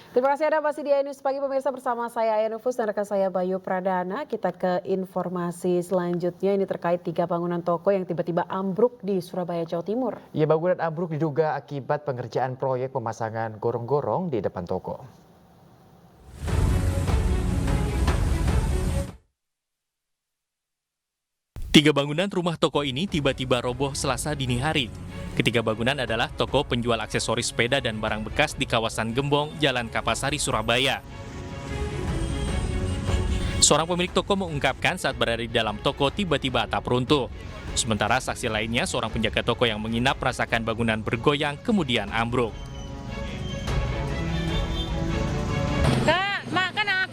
Terima kasih Anda masih di iNews Pagi pemirsa bersama saya Aya Nufus dan rekan saya Bayu Pradana. Kita ke informasi selanjutnya, ini terkait 3 bangunan toko yang tiba-tiba ambruk di Surabaya, Jawa Timur. Ya, bangunan ambruk diduga akibat pengerjaan proyek pemasangan gorong-gorong di depan toko. Tiga bangunan rumah toko ini tiba-tiba roboh Selasa dini hari. Ketiga bangunan adalah toko penjual aksesoris sepeda dan barang bekas di kawasan Gembong, Jalan Kapasari, Surabaya. Seorang pemilik toko mengungkapkan saat berada di dalam toko tiba-tiba atap runtuh. Sementara saksi lainnya, seorang penjaga toko yang menginap merasakan bangunan bergoyang kemudian ambruk.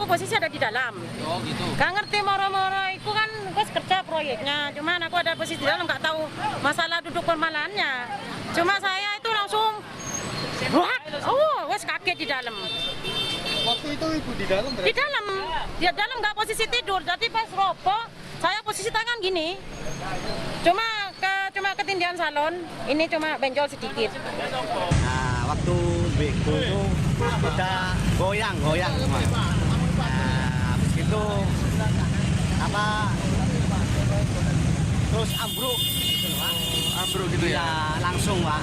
Posisi ada di dalam. Oh gitu. Gak ngerti moro-moro itu kan wes kerja proyeknya. Cuman aku ada posisi di dalam nggak tahu masalah duduk permalannya. Cuma saya itu langsung wes kaget di dalam. Waktu itu ibu di dalam berarti? Di dalam nggak posisi tidur. Jadi pas roboh saya posisi tangan gini. Cuma ketindihan salon. Ini cuma benjol sedikit. Nah, waktu bego itu udah goyang semua. Habis itu terus ambruk gitu ya? Langsung Pak.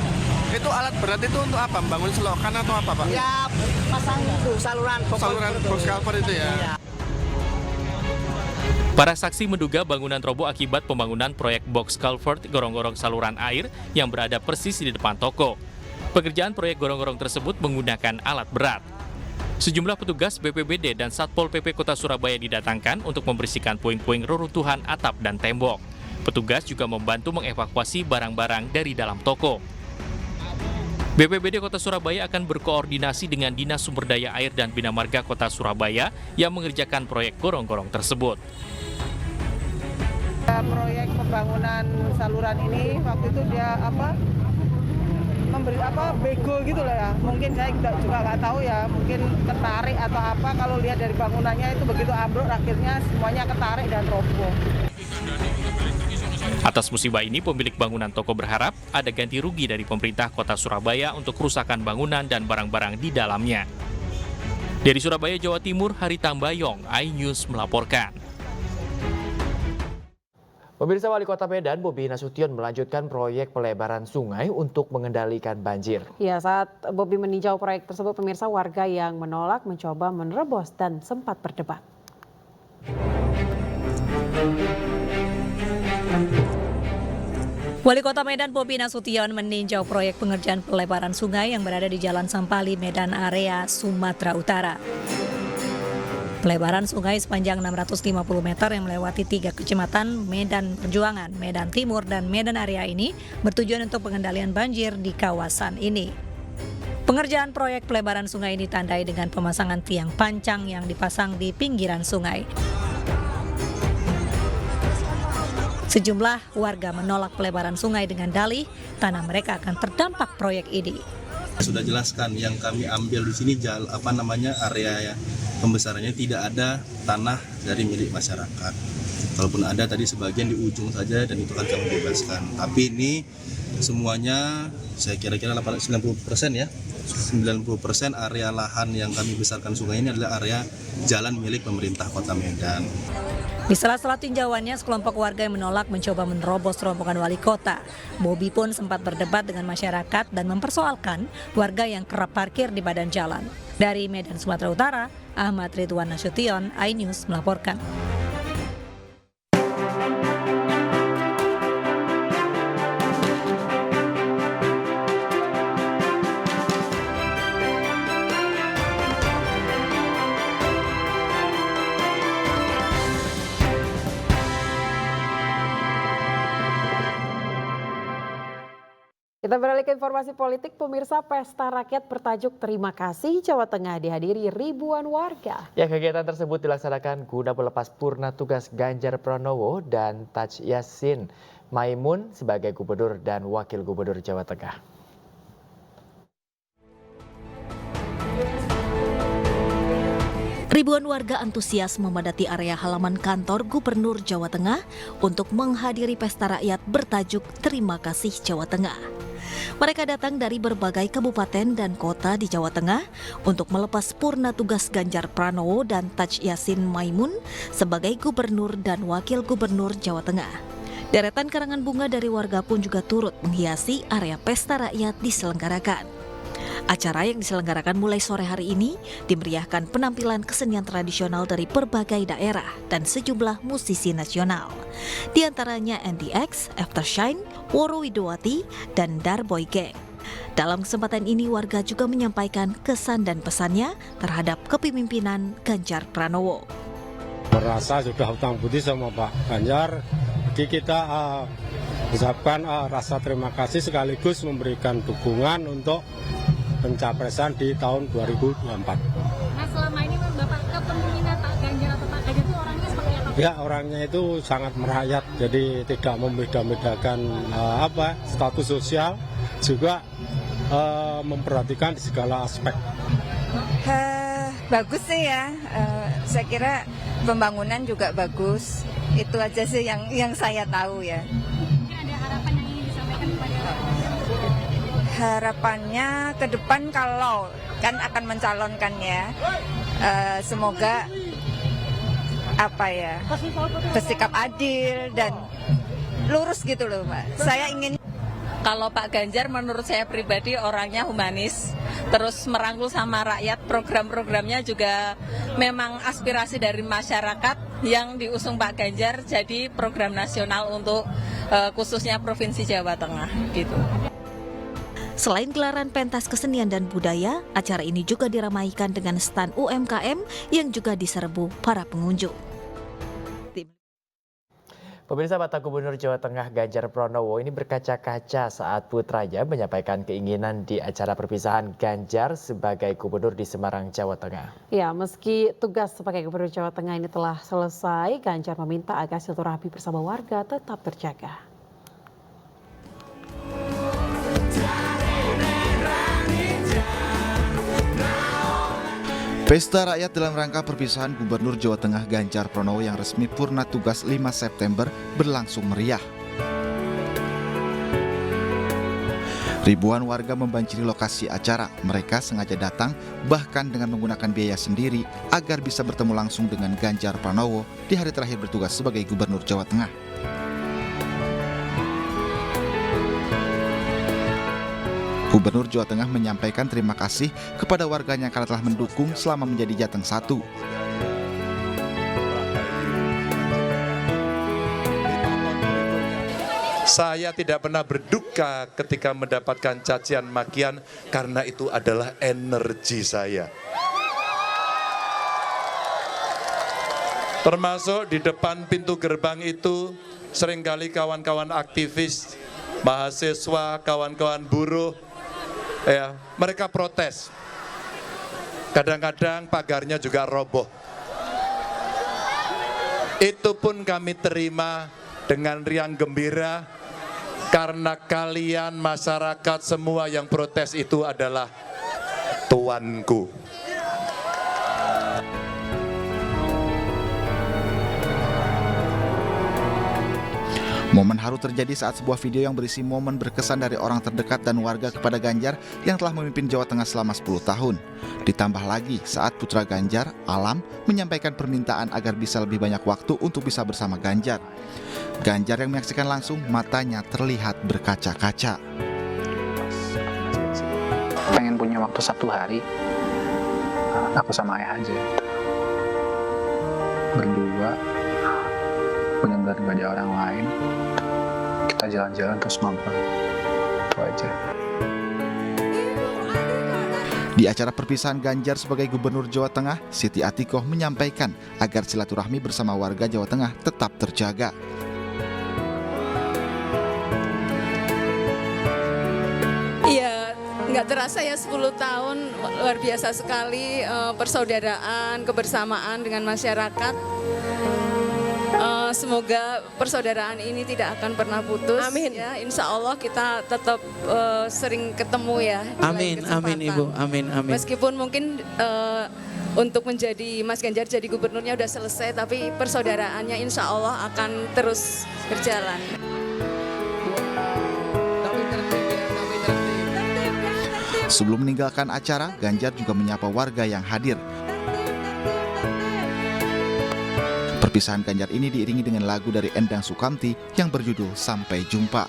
Itu alat berat itu untuk apa? Bangun selokan atau apa Pak? Ya pasang itu saluran box culvert itu ya? Iya. Para saksi menduga bangunan roboh akibat pembangunan proyek box culvert gorong-gorong saluran air yang berada persis di depan toko. Pekerjaan proyek gorong-gorong tersebut menggunakan alat berat. Sejumlah petugas BPBD dan Satpol PP Kota Surabaya didatangkan untuk membersihkan puing-puing reruntuhan atap dan tembok. Petugas juga membantu mengevakuasi barang-barang dari dalam toko. BPBD Kota Surabaya akan berkoordinasi dengan Dinas Sumber Daya Air dan Bina Marga Kota Surabaya yang mengerjakan proyek gorong-gorong tersebut. Proyek pembangunan saluran ini waktu itu dia memberi bego gitu lah ya, mungkin saya juga nggak tahu ya, mungkin ketarik atau apa. Kalau lihat dari bangunannya itu begitu ambruk, akhirnya semuanya ketarik dan roboh. Atas musibah ini, pemilik bangunan toko berharap ada ganti rugi dari pemerintah Kota Surabaya untuk kerusakan bangunan dan barang-barang di dalamnya. Dari Surabaya, Jawa Timur, Hari Tambayong, iNews melaporkan. Pemirsa, Wali Kota Medan Bobi Nasution melanjutkan proyek pelebaran sungai untuk mengendalikan banjir. Ya, saat Bobi meninjau proyek tersebut, pemirsa, warga yang menolak mencoba menerobos dan sempat berdebat. Wali Kota Medan Bobi Nasution meninjau proyek pengerjaan pelebaran sungai yang berada di Jalan Sampali, Medan area Sumatera Utara. Pelebaran sungai sepanjang 650 meter yang melewati 3 kecamatan Medan Perjuangan, Medan Timur, dan Medan area ini bertujuan untuk pengendalian banjir di kawasan ini. Pengerjaan proyek pelebaran sungai ini ditandai dengan pemasangan tiang pancang yang dipasang di pinggiran sungai. Sejumlah warga menolak pelebaran sungai dengan dalih tanah mereka akan terdampak proyek ini. Sudah jelaskan yang kami ambil di sini area pembesarannya tidak ada tanah dari milik masyarakat. Kalaupun ada tadi sebagian di ujung saja dan itu akan kami bebaskan. Tapi ini semuanya saya kira-kira 90% ya. 90% area lahan yang kami besarkan sungai ini adalah area jalan milik pemerintah Kota Medan. Di sela-sela tinjauannya, sekelompok warga yang menolak mencoba menerobos rombongan wali kota. Bobi pun sempat berdebat dengan masyarakat dan mempersoalkan warga yang kerap parkir di badan jalan. Dari Medan, Sumatera Utara, Ahmad Ridwan Nasution, iNews melaporkan. Kita beralih ke informasi politik, pemirsa. Pesta rakyat bertajuk Terima Kasih Jawa Tengah dihadiri ribuan warga. Ya, kegiatan tersebut dilaksanakan guna melepas purna tugas Ganjar Pranowo dan Taj Yassin Maimun sebagai Gubernur dan Wakil Gubernur Jawa Tengah. Ribuan warga antusias memadati area halaman kantor Gubernur Jawa Tengah untuk menghadiri pesta rakyat bertajuk Terima Kasih Jawa Tengah. Mereka datang dari berbagai kabupaten dan kota di Jawa Tengah untuk melepas purna tugas Ganjar Pranowo dan Taj Yassin Maimun sebagai Gubernur dan Wakil Gubernur Jawa Tengah. Deretan karangan bunga dari warga pun juga turut menghiasi area pesta rakyat diselenggarakan. Acara yang diselenggarakan mulai sore hari ini dimeriahkan penampilan kesenian tradisional dari berbagai daerah dan sejumlah musisi nasional. Di antaranya NDX, Aftershine, Woro Widowati, dan Darboy Gang. Dalam kesempatan ini warga juga menyampaikan kesan dan pesannya terhadap kepemimpinan Ganjar Pranowo. Merasa sudah hutang budi sama Pak Ganjar, jadi kita ucapkan rasa terima kasih sekaligus memberikan dukungan untuk pencapresan di tahun 2024. Nah, selama ini Bapak kepemimpinan Pak Ganjar atau Pak Ganjar itu orangnya seperti apa? Ya, orangnya itu sangat merakyat, jadi tidak membeda-bedakan status sosial, juga memperhatikan di segala aspek. Bagus sih ya, saya kira pembangunan juga bagus. Itu aja sih yang saya tahu ya. Mungkin ada harapan yang ingin disampaikan kepada Harapannya ke depan kalau kan akan mencalonkan ya, semoga bersikap adil dan lurus gitu loh Mbak. Saya ingin. Kalau Pak Ganjar menurut saya pribadi orangnya humanis, terus merangkul sama rakyat, program-programnya juga memang aspirasi dari masyarakat yang diusung Pak Ganjar jadi program nasional untuk khususnya Provinsi Jawa Tengah gitu. Selain gelaran pentas kesenian dan budaya, acara ini juga diramaikan dengan stand UMKM yang juga diserbu para pengunjung. Pemirsa, Bapak Gubernur Jawa Tengah Ganjar Pranowo ini berkaca-kaca saat putranya menyampaikan keinginan di acara perpisahan Ganjar sebagai gubernur di Semarang, Jawa Tengah. Ya, meski tugas sebagai gubernur Jawa Tengah ini telah selesai, Ganjar meminta agar silaturahmi bersama warga tetap terjaga. Pesta rakyat dalam rangka perpisahan Gubernur Jawa Tengah Ganjar Pranowo yang resmi purna tugas 5 September berlangsung meriah. Ribuan warga membanjiri lokasi acara. Mereka sengaja datang bahkan dengan menggunakan biaya sendiri agar bisa bertemu langsung dengan Ganjar Pranowo di hari terakhir bertugas sebagai Gubernur Jawa Tengah. Gubernur Jawa Tengah menyampaikan terima kasih kepada warganya karena telah mendukung selama menjadi Jateng 1. Saya tidak pernah berduka ketika mendapatkan cacian makian karena itu adalah energi saya. Termasuk di depan pintu gerbang itu seringkali kawan-kawan aktivis, mahasiswa, kawan-kawan buruh, ya, mereka protes. Kadang-kadang pagarnya juga roboh. Itu pun kami terima dengan riang gembira karena kalian masyarakat semua yang protes itu adalah tuanku. Momen haru terjadi saat sebuah video yang berisi momen berkesan dari orang terdekat dan warga kepada Ganjar yang telah memimpin Jawa Tengah selama 10 tahun. Ditambah lagi saat putra Ganjar, Alam, menyampaikan permintaan agar bisa lebih banyak waktu untuk bisa bersama Ganjar. Ganjar yang menyaksikan langsung, matanya terlihat berkaca-kaca. Pengen punya waktu 1 hari, aku sama ayah aja. Berdua, benar-benar gak ada orang lain. Kita jalan-jalan terus ngobrol. Itu aja. Di acara perpisahan Ganjar sebagai Gubernur Jawa Tengah, Siti Atikoh menyampaikan agar silaturahmi bersama warga Jawa Tengah tetap terjaga. Iya, nggak terasa ya 10 tahun, luar biasa sekali persaudaraan, kebersamaan dengan masyarakat. Semoga persaudaraan ini tidak akan pernah putus. Amin. Ya, insya Allah kita tetap sering ketemu ya. Amin, amin Ibu, amin, amin. Meskipun mungkin untuk menjadi Mas Ganjar jadi gubernurnya udah selesai, tapi persaudaraannya insya Allah akan terus berjalan. Sebelum meninggalkan acara, Ganjar juga menyapa warga yang hadir. Perpisahan Ganjar ini diiringi dengan lagu dari Endang Sukamti yang berjudul Sampai Jumpa.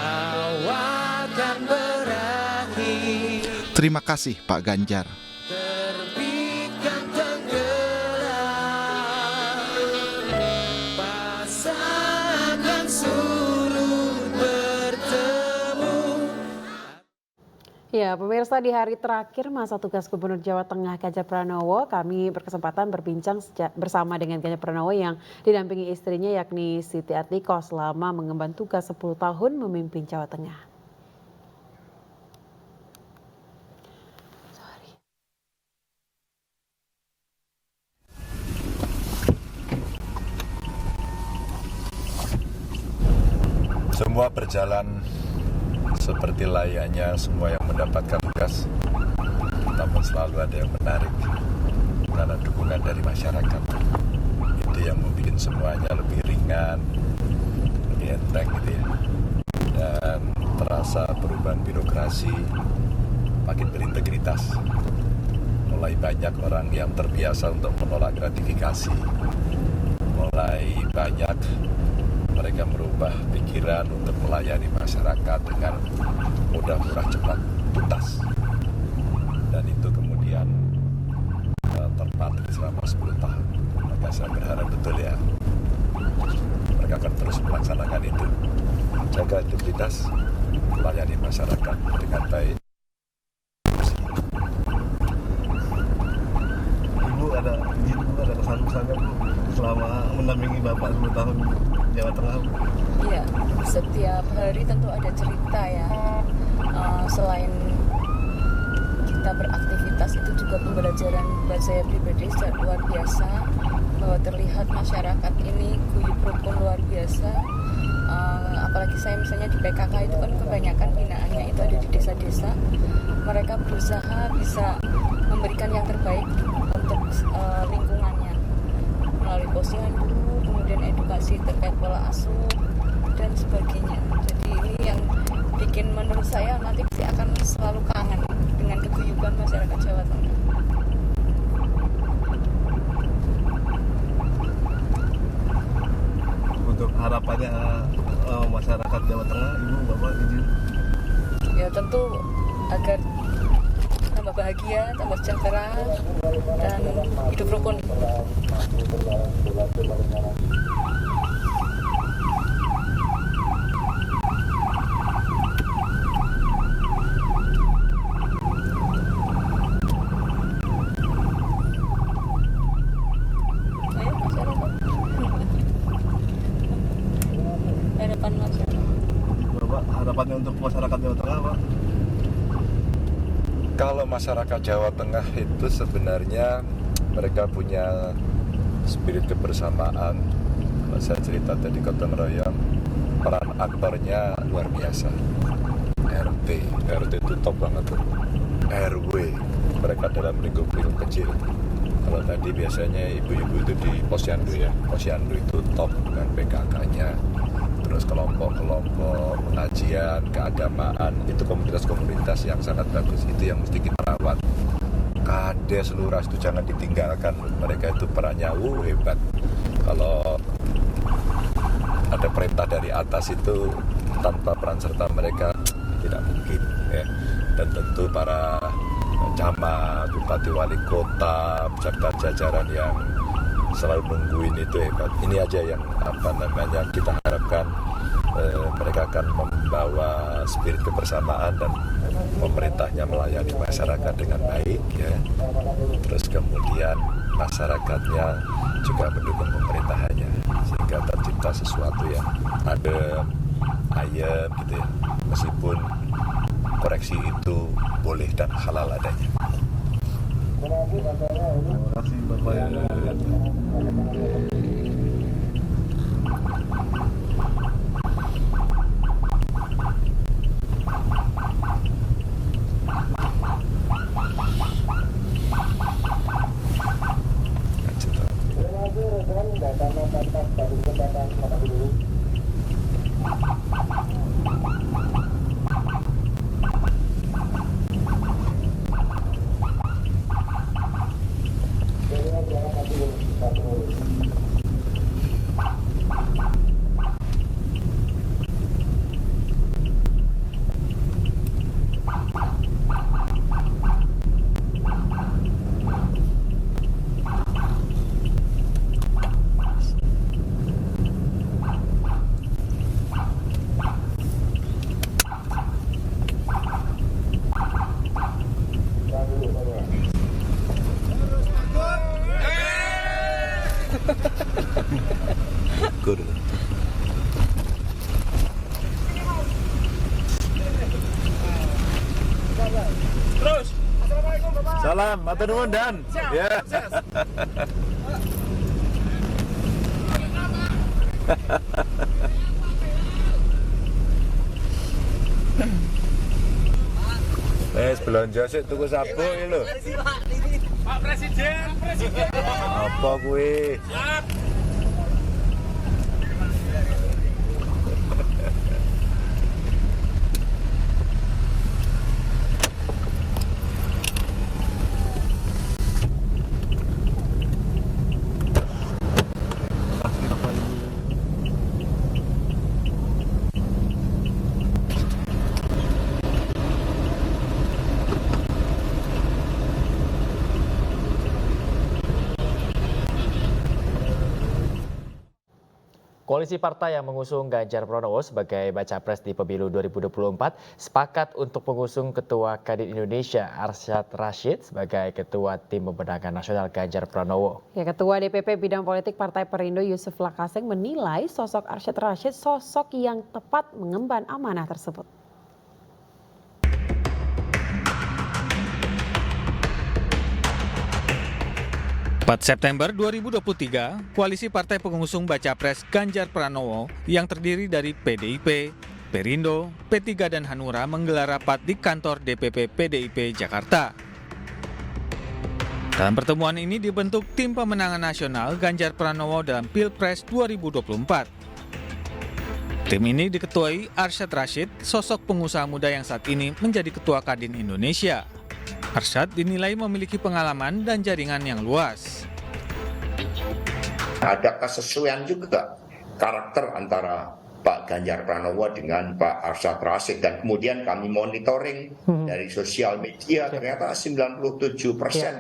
Akan berakhir. Terima kasih Pak Ganjar. Terbitkan tenggelam, pasangan surut bertemu. Ya, pemirsa, di hari terakhir masa tugas Gubernur Jawa Tengah Ganjar Pranowo, kami berkesempatan berbincang bersama dengan Ganjar Pranowo yang didampingi istrinya yakni Siti Atiko selama mengemban tugas 10 tahun memimpin Jawa Tengah. Semua berjalan seperti layaknya semua yang mendapatkan tugas, namun selalu ada yang menarik karena dukungan dari masyarakat. Itu yang membuat semuanya lebih ringan, lebih enteng gitu ya. Dan terasa perubahan birokrasi makin berintegritas. Mulai banyak orang yang terbiasa untuk menolak gratifikasi. Mulai banyak mereka merubah pikiran untuk melayani masyarakat dengan mudah, murah, cepat, tuntas. Dan itu kemudian terpatri selama 10 tahun. Maka saya berharap betul ya, mereka akan terus melaksanakan itu. Jaga integritas, melayani masyarakat dengan baik. Ibu ada kesan-kesannya selama mendampingi Bapak 10 tahun Jawa Tengah? Iya, setiap hari tentu ada cerita ya. Selain kita beraktivitas, itu juga pembelajaran buat saya pribadi sangat luar biasa, bahwa terlihat masyarakat ini guyup rukun luar biasa. Apalagi saya misalnya di PKK itu kan kebanyakan binaannya itu ada di desa-desa. Mereka berusaha bisa memberikan yang terbaik untuk lingkungannya melalui posyandu, kemudian edukasi terkait pola asuh dan sebagainya. Jadi ini yang bikin menurut saya nanti sih akan selalu kangen dengan keguyuban masyarakat Jawa Tengah. Untuk harapannya masyarakat Jawa Tengah, Ibu, Bapak, izin? Ya tentu agar tambah bahagia, tambah sejahtera, dan hidup rukun. Harapan masyarakat. Bapak, harapannya untuk masyarakat Jawa Tengah, Pak? Kalau masyarakat Jawa Tengah itu sebenarnya mereka punya spirit kebersamaan. Kalau saya cerita tadi gotong royong, peran aktornya luar biasa. RT itu top banget tuh. RW, mereka dalam lingkup kecil. Kalau tadi biasanya ibu-ibu itu di posyandu ya, posyandu itu top dengan PKK-nya. Terus kelompok-kelompok pengajian, keagamaan, itu komunitas-komunitas yang sangat bagus, itu yang mesti kita rawat. Kades, lurah itu jangan ditinggalkan, mereka itu perannya hebat. Kalau ada perintah dari atas itu tanpa peran serta mereka tidak mungkin ya. Dan tentu para camat, bupati, wali kota, pejabat jajaran yang selalu nungguin itu hebat. Ini aja yang kita harapkan mereka akan membawa spirit kebersamaan dan pemerintahnya melayani masyarakat dengan baik ya. Terus kemudian masyarakatnya juga mendukung pemerintahannya sehingga tercipta sesuatu yang adem, ayem gitu ya. Meskipun koreksi itu boleh dan halal adanya. Terima kasih Bapak. Terus. Assalamualaikum Bapak. Salam, matur nuwun Dan. Ya. Belanja sik tuku sabuk iki lho. Pak Presiden. Apa kuwi? Siap. Koalisi partai yang mengusung Ganjar Pranowo sebagai baca pres di pemilu 2024 sepakat untuk mengusung Ketua Kadin Indonesia Arsyad Rashid sebagai Ketua Tim Pemenangan Nasional Ganjar Pranowo. Ya, Ketua DPP Bidang Politik Partai Perindo Yusuf Lakaseng menilai sosok Arsyad Rashid sosok yang tepat mengemban amanah tersebut. 4 September 2023, Koalisi Partai Pengusung Baca Pres Ganjar Pranowo yang terdiri dari PDIP, Perindo, P3 dan Hanura menggelar rapat di kantor DPP PDIP Jakarta. Dalam pertemuan ini dibentuk Tim Pemenangan Nasional Ganjar Pranowo dalam Pilpres 2024. Tim ini diketuai Arsyad Rashid, sosok pengusaha muda yang saat ini menjadi Ketua Kadin Indonesia. Arsyad dinilai memiliki pengalaman dan jaringan yang luas. Ada kesesuaian juga karakter antara Pak Ganjar Pranowo dengan Pak Arsyad Rashid, dan kemudian kami monitoring dari sosial media, ternyata 97%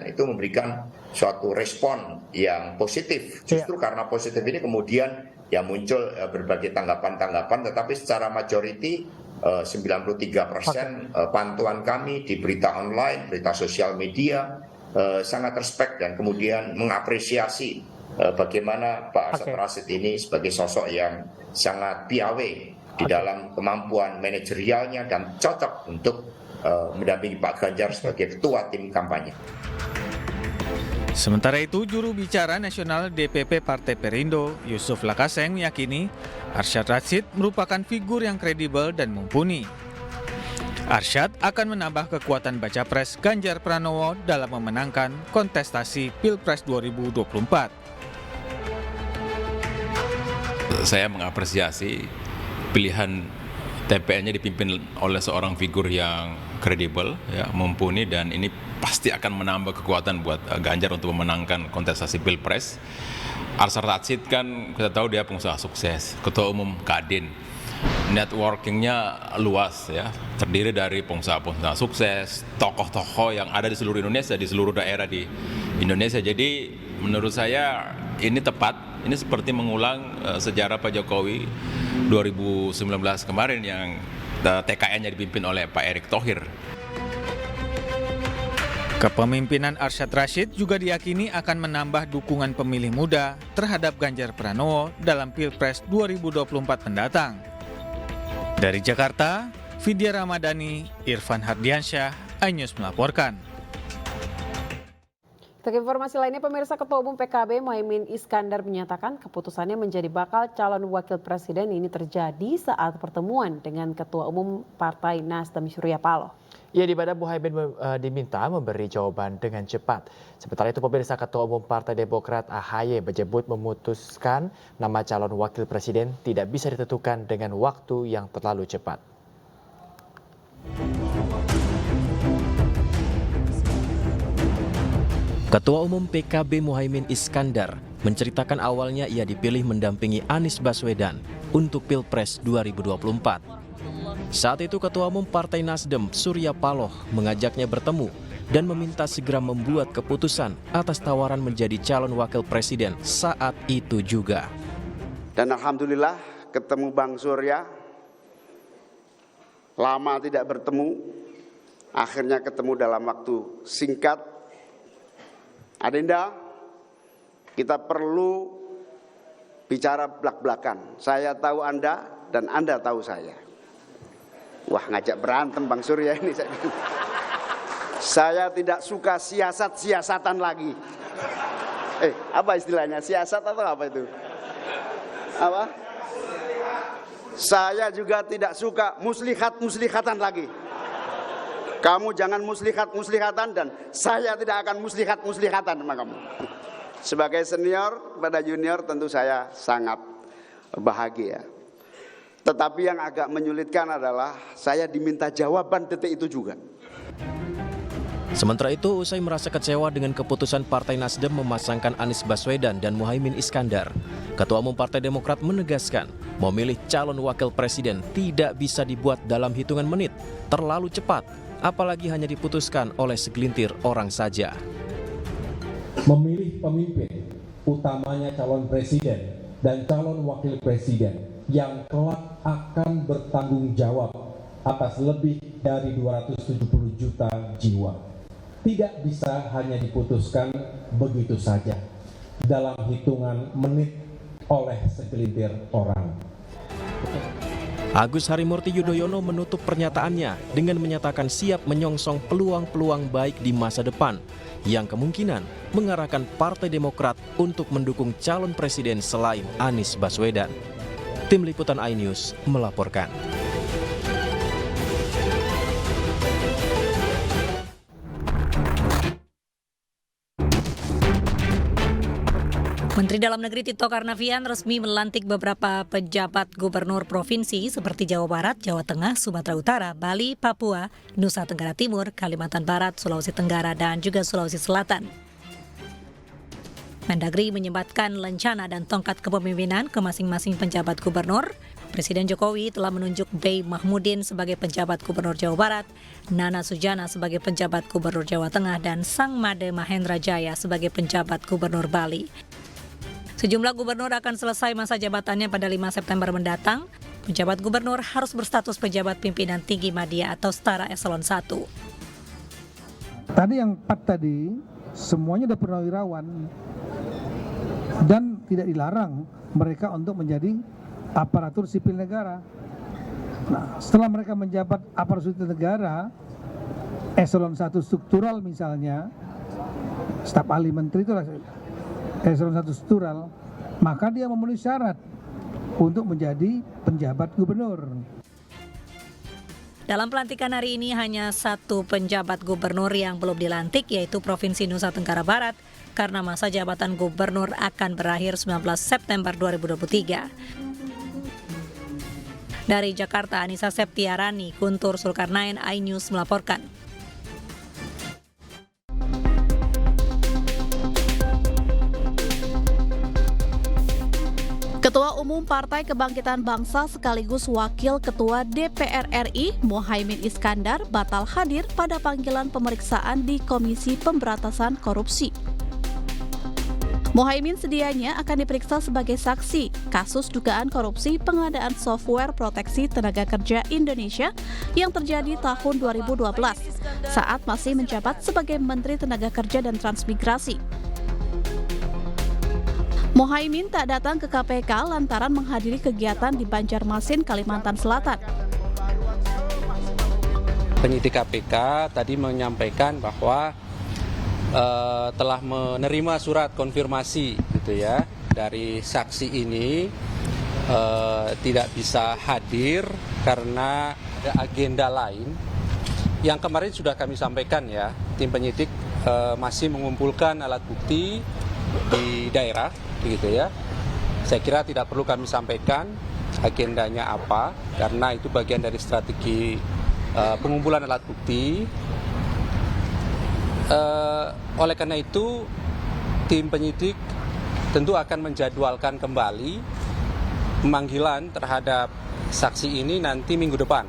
itu memberikan suatu respon yang positif. Justru karena positif ini kemudian ya muncul berbagai tanggapan-tanggapan, tetapi secara majority 93% pantauan kami di berita online, berita sosial media sangat respect dan kemudian mengapresiasi bagaimana Pak Arsyad Rashid ini sebagai sosok yang sangat piawai di dalam kemampuan manajerialnya dan cocok untuk mendampingi Pak Ganjar sebagai ketua tim kampanye. Sementara itu, juru bicara nasional DPP Partai Perindo, Yusuf Lakaseng, meyakini Arsyad Rashid merupakan figur yang kredibel dan mumpuni. Arsyad akan menambah kekuatan baca pres Ganjar Pranowo dalam memenangkan kontestasi Pilpres 2024. Saya mengapresiasi pilihan TPN-nya dipimpin oleh seorang figur yang kredibel, ya, mumpuni, dan ini pasti akan menambah kekuatan buat Ganjar untuk memenangkan kontestasi Pilpres. Arsyad Rashid kan kita tahu dia pengusaha sukses, ketua umum Kadin, networkingnya luas, ya, terdiri dari pengusaha-pengusaha sukses, tokoh-tokoh yang ada di seluruh Indonesia, di seluruh daerah di Indonesia. Jadi menurut saya ini tepat. Ini seperti mengulang sejarah Pak Jokowi 2019 kemarin yang TKN-nya dipimpin oleh Pak Erick Thohir. Kepemimpinan Arsyad Rashid juga diyakini akan menambah dukungan pemilih muda terhadap Ganjar Pranowo dalam Pilpres 2024 mendatang. Dari Jakarta, Vidya Ramadhani, Irfan Hardiansyah, iNews melaporkan. Untuk informasi lainnya, pemirsa, Ketua Umum PKB Muhaimin Iskandar menyatakan keputusannya menjadi bakal calon wakil presiden ini terjadi saat pertemuan dengan Ketua Umum Partai Nasdem Surya Paloh. Ya, di mana Muhaimin diminta memberi jawaban dengan cepat. Sementara itu, pemirsa, Ketua Umum Partai Demokrat AHY menyebut memutuskan nama calon wakil presiden tidak bisa ditentukan dengan waktu yang terlalu cepat. Ketua Umum PKB Muhaimin Iskandar menceritakan awalnya ia dipilih mendampingi Anies Baswedan untuk Pilpres 2024. Saat itu Ketua Umum Partai Nasdem Surya Paloh mengajaknya bertemu dan meminta segera membuat keputusan atas tawaran menjadi calon wakil presiden saat itu juga. Dan alhamdulillah ketemu Bang Surya, lama tidak bertemu, akhirnya ketemu dalam waktu singkat. Adinda, kita perlu bicara belak-belakan. Saya tahu Anda dan Anda tahu saya. Wah, ngajak berantem Bang Surya ini saya bilang. Saya tidak suka siasat-siasatan lagi. Apa istilahnya? Siasat atau apa itu? Apa? Saya juga tidak suka muslihat-muslihatan lagi. Kamu jangan muslihat-muslihatan dan saya tidak akan muslihat-muslihatan sama kamu. Sebagai senior pada junior tentu saya sangat bahagia. Tetapi yang agak menyulitkan adalah saya diminta jawaban detik itu juga. Sementara itu, usai merasa kecewa dengan keputusan Partai Nasdem memasangkan Anies Baswedan dan Muhaimin Iskandar, Ketua Umum Partai Demokrat menegaskan, memilih calon wakil presiden tidak bisa dibuat dalam hitungan menit, terlalu cepat, apalagi hanya diputuskan oleh segelintir orang saja. Memilih pemimpin, utamanya calon presiden dan calon wakil presiden yang kelak akan bertanggung jawab atas lebih dari 270 juta jiwa. Tidak bisa hanya diputuskan begitu saja dalam hitungan menit oleh segelintir orang. Agus Harimurti Yudhoyono menutup pernyataannya dengan menyatakan siap menyongsong peluang-peluang baik di masa depan yang kemungkinan mengarahkan Partai Demokrat untuk mendukung calon presiden selain Anies Baswedan. Tim Liputan iNews melaporkan. Menteri Dalam Negeri Tito Karnavian resmi melantik beberapa pejabat gubernur provinsi seperti Jawa Barat, Jawa Tengah, Sumatera Utara, Bali, Papua, Nusa Tenggara Timur, Kalimantan Barat, Sulawesi Tenggara, dan juga Sulawesi Selatan. Mendagri menyembatkan lencana dan tongkat kepemimpinan ke masing-masing penjabat gubernur. Presiden Jokowi telah menunjuk Bey Mahmudin sebagai penjabat gubernur Jawa Barat, Nana Sujana sebagai penjabat gubernur Jawa Tengah, dan Sang Made Mahendra Jaya sebagai penjabat gubernur Bali. Sejumlah gubernur akan selesai masa jabatannya pada 5 September mendatang. Penjabat gubernur harus berstatus pejabat pimpinan tinggi media atau setara eselon 1. Tadi yang 4 tadi, semuanya sudah purnawirawan. Dan tidak dilarang mereka untuk menjadi aparatur sipil negara. Nah, setelah mereka menjabat aparatur sipil negara, eselon 1 struktural misalnya, staf ahli menteri itu eselon 1 struktural, maka dia memenuhi syarat untuk menjadi penjabat gubernur. Dalam pelantikan hari ini hanya satu penjabat gubernur yang belum dilantik, yaitu Provinsi Nusa Tenggara Barat, karena masa jabatan gubernur akan berakhir 19 September 2023. Dari Jakarta, Anissa Septiarani, Guntur Zulkarnain, iNews melaporkan. Ketua Umum Partai Kebangkitan Bangsa sekaligus Wakil Ketua DPR RI Muhaimin Iskandar batal hadir pada panggilan pemeriksaan di Komisi Pemberantasan Korupsi. Muhaimin sedianya akan diperiksa sebagai saksi kasus dugaan korupsi pengadaan software proteksi tenaga kerja Indonesia yang terjadi tahun 2012 saat masih menjabat sebagai Menteri Tenaga Kerja dan Transmigrasi. Muhaimin tak datang ke KPK lantaran menghadiri kegiatan di Banjarmasin, Kalimantan Selatan. Penyidik KPK tadi menyampaikan bahwa telah menerima surat konfirmasi gitu ya dari saksi ini tidak bisa hadir karena ada agenda lain yang kemarin sudah kami sampaikan ya. Tim penyidik masih mengumpulkan alat bukti di daerah begitu ya. Saya kira tidak perlu kami sampaikan agendanya apa karena itu bagian dari strategi pengumpulan alat bukti. Oleh karena itu tim penyidik tentu akan menjadwalkan kembali pemanggilan terhadap saksi ini nanti minggu depan.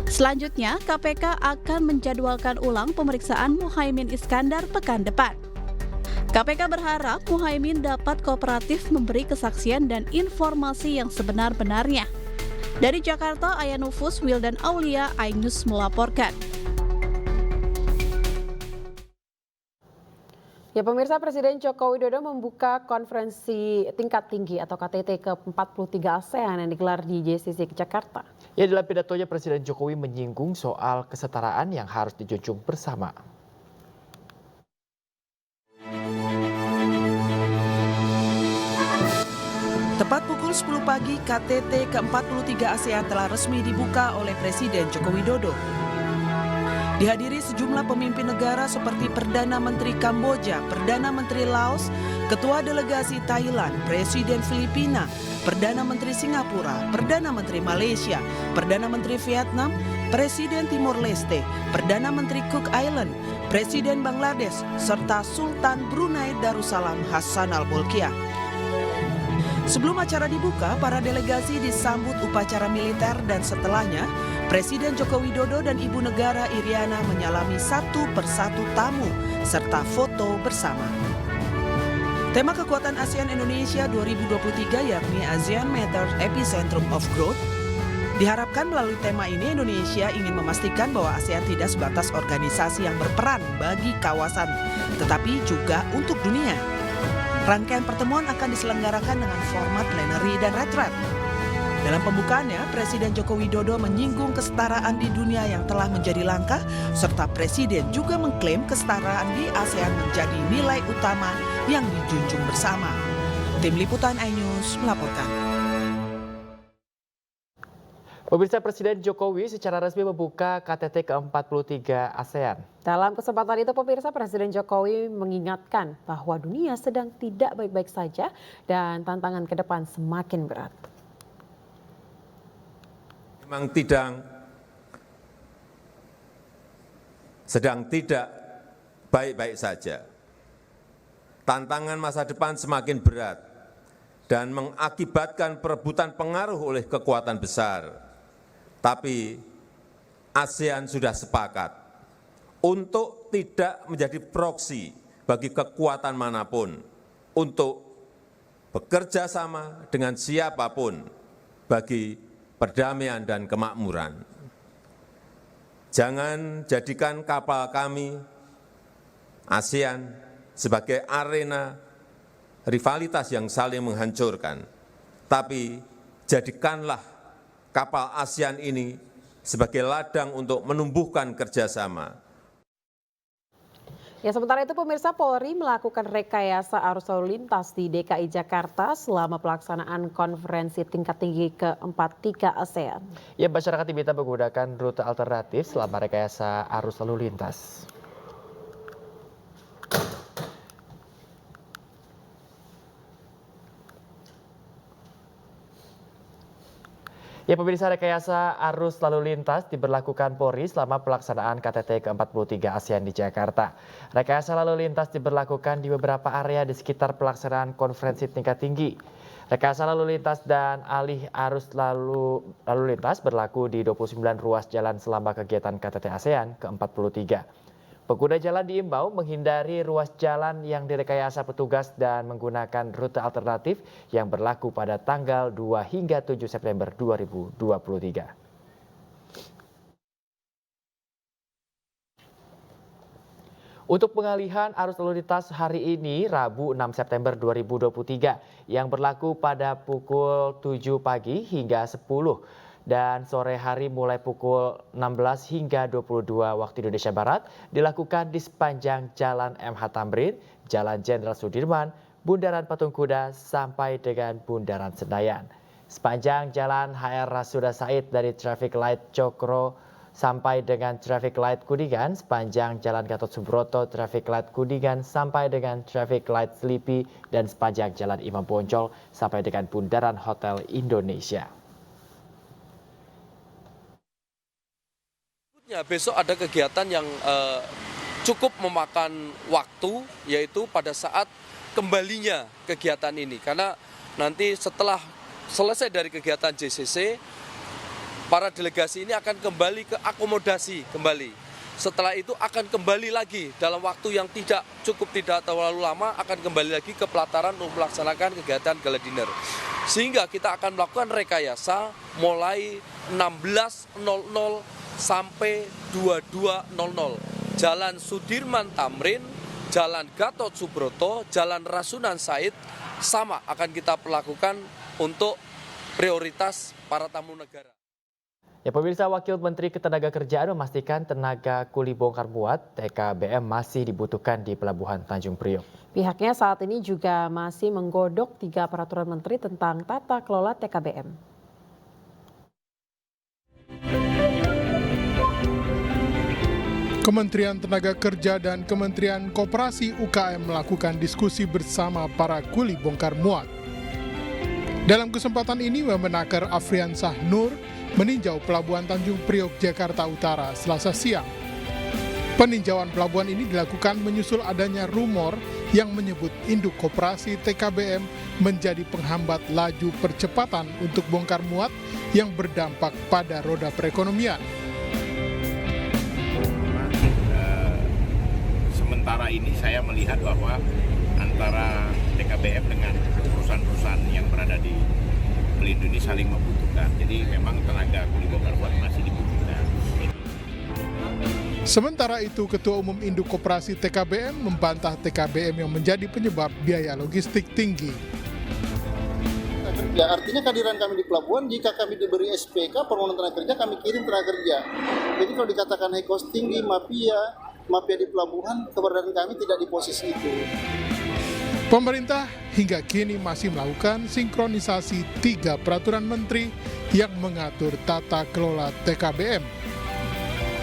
Selanjutnya, KPK akan menjadwalkan ulang pemeriksaan Muhaimin Iskandar pekan depan. KPK berharap Muhaimin dapat kooperatif memberi kesaksian dan informasi yang sebenar-benarnya. Dari Jakarta, Aya Nufus, Wildan Aulia, iNews melaporkan. Ya, pemirsa, Presiden Joko Widodo membuka konferensi tingkat tinggi atau KTT ke-43 ASEAN yang digelar di JCC Jakarta. Ya, dalam pidatonya Presiden Jokowi menyinggung soal kesetaraan yang harus dijunjung bersama. Tepat pukul 10 pagi, KTT ke-43 ASEAN telah resmi dibuka oleh Presiden Joko Widodo. Dihadiri sejumlah pemimpin negara seperti Perdana Menteri Kamboja, Perdana Menteri Laos, Ketua Delegasi Thailand, Presiden Filipina, Perdana Menteri Singapura, Perdana Menteri Malaysia, Perdana Menteri Vietnam, Presiden Timor Leste, Perdana Menteri Cook Island, Presiden Bangladesh, serta Sultan Brunei Darussalam Hassan Al-Bolkiah. Sebelum acara dibuka, para delegasi disambut upacara militer dan setelahnya, Presiden Joko Widodo dan Ibu Negara Iriana menyalami satu persatu tamu serta foto bersama. Tema kekuatan ASEAN Indonesia 2023 yakni ASEAN Matters Epicentrum of Growth. Diharapkan melalui tema ini Indonesia ingin memastikan bahwa ASEAN tidak sebatas organisasi yang berperan bagi kawasan, tetapi juga untuk dunia. Rangkaian pertemuan akan diselenggarakan dengan format plenary dan retreat. Dalam pembukaannya, Presiden Joko Widodo menyinggung kesetaraan di dunia yang telah menjadi langka, serta Presiden juga mengklaim kesetaraan di ASEAN menjadi nilai utama yang dijunjung bersama. Tim Liputan iNews melaporkan. Pemirsa, Presiden Jokowi secara resmi membuka KTT ke-43 ASEAN. Dalam kesempatan itu, pemirsa, Presiden Jokowi mengingatkan bahwa dunia sedang tidak baik-baik saja dan tantangan ke depan semakin berat. Memang sedang tidak baik-baik saja. Tantangan masa depan semakin berat dan mengakibatkan perebutan pengaruh oleh kekuatan besar. Tapi ASEAN sudah sepakat untuk tidak menjadi proksi bagi kekuatan manapun, untuk bekerja sama dengan siapapun bagi perdamaian dan kemakmuran. Jangan jadikan kapal kami, ASEAN, sebagai arena rivalitas yang saling menghancurkan, tapi jadikanlah kapal ASEAN ini sebagai ladang untuk menumbuhkan kerjasama. Ya, sementara itu pemirsa, Polri melakukan rekayasa arus lalu lintas di DKI Jakarta selama pelaksanaan konferensi tingkat tinggi ke-43 ASEAN. Ya, masyarakat diminta menggunakan rute alternatif selama rekayasa arus lalu lintas. Ya, pemirsa, rekayasa arus lalu lintas diberlakukan Polri selama pelaksanaan KTT ke-43 ASEAN di Jakarta. Rekayasa lalu lintas diberlakukan di beberapa area di sekitar pelaksanaan konferensi tingkat tinggi. Rekayasa lalu lintas dan alih arus lalu lintas berlaku di 29 ruas jalan selama kegiatan KTT ASEAN ke-43. Pengguna jalan diimbau menghindari ruas jalan yang direkayasa petugas dan menggunakan rute alternatif yang berlaku pada tanggal 2 hingga 7 September 2023. Untuk pengalihan arus lalu lintas hari ini, Rabu 6 September 2023, yang berlaku pada pukul 7 pagi hingga 10. Dan sore hari mulai pukul 16 hingga 22 waktu Indonesia Barat dilakukan di sepanjang Jalan MH Tamrin, Jalan Jenderal Sudirman, Bundaran Patung Kuda sampai dengan Bundaran Senayan. Sepanjang Jalan HR Rasuna Said dari Traffic Light Cokro sampai dengan Traffic Light Kuningan, sepanjang Jalan Gatot Subroto Traffic Light Kuningan sampai dengan Traffic Light Selipi, dan sepanjang Jalan Imam Bonjol sampai dengan Bundaran Hotel Indonesia. Besok ada kegiatan yang cukup memakan waktu, yaitu pada saat kembalinya kegiatan ini. Karena nanti setelah selesai dari kegiatan JCC, para delegasi ini akan kembali ke akomodasi kembali. Setelah itu akan kembali lagi dalam waktu yang tidak terlalu lama, akan kembali lagi ke pelataran untuk melaksanakan kegiatan gala dinner. Sehingga kita akan melakukan rekayasa mulai 16.00 sampai 22.00. Jalan Sudirman Tamrin, Jalan Gatot Subroto, Jalan Rasunan Said sama akan kita perlakukan untuk prioritas para tamu negara. Ya, pemirsa, Wakil Menteri Ketenagakerjaan memastikan tenaga kuli bongkar muat TKBM masih dibutuhkan di Pelabuhan Tanjung Priok. Pihaknya saat ini juga masih menggodok 3 peraturan menteri tentang tata kelola TKBM. Kementerian Tenaga Kerja dan Kementerian Koperasi UKM melakukan diskusi bersama para kuli bongkar muat. Dalam kesempatan ini, Wamenaker Afriansah Nur meninjau Pelabuhan Tanjung Priok, Jakarta Utara, Selasa siang. Peninjauan pelabuhan ini dilakukan menyusul adanya rumor yang menyebut induk koperasi TKBM menjadi penghambat laju percepatan untuk bongkar muat yang berdampak pada roda perekonomian. Sementara ini saya melihat bahwa antara TKBM dengan perusahaan-perusahaan yang berada di Pelindo ini saling membutuhkan. Jadi memang tenaga kuli bongkar muat masih dibutuhkan. Sementara itu, Ketua Umum Induk Koperasi TKBM membantah TKBM yang menjadi penyebab biaya logistik tinggi. Ya, artinya kehadiran kami di pelabuhan, jika kami diberi SPK, permohonan tenaga kerja, kami kirim tenaga kerja. Jadi kalau dikatakan high cost tinggi, mafia di pelabuhan, keberadaan kami tidak di posisi itu. Pemerintah hingga kini masih melakukan sinkronisasi 3 peraturan menteri yang mengatur tata kelola TKBM.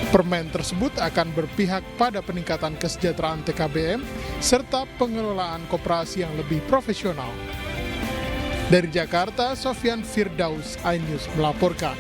Permen tersebut akan berpihak pada peningkatan kesejahteraan TKBM serta pengelolaan koperasi yang lebih profesional. Dari Jakarta, Sofyan Firdaus, iNews melaporkan.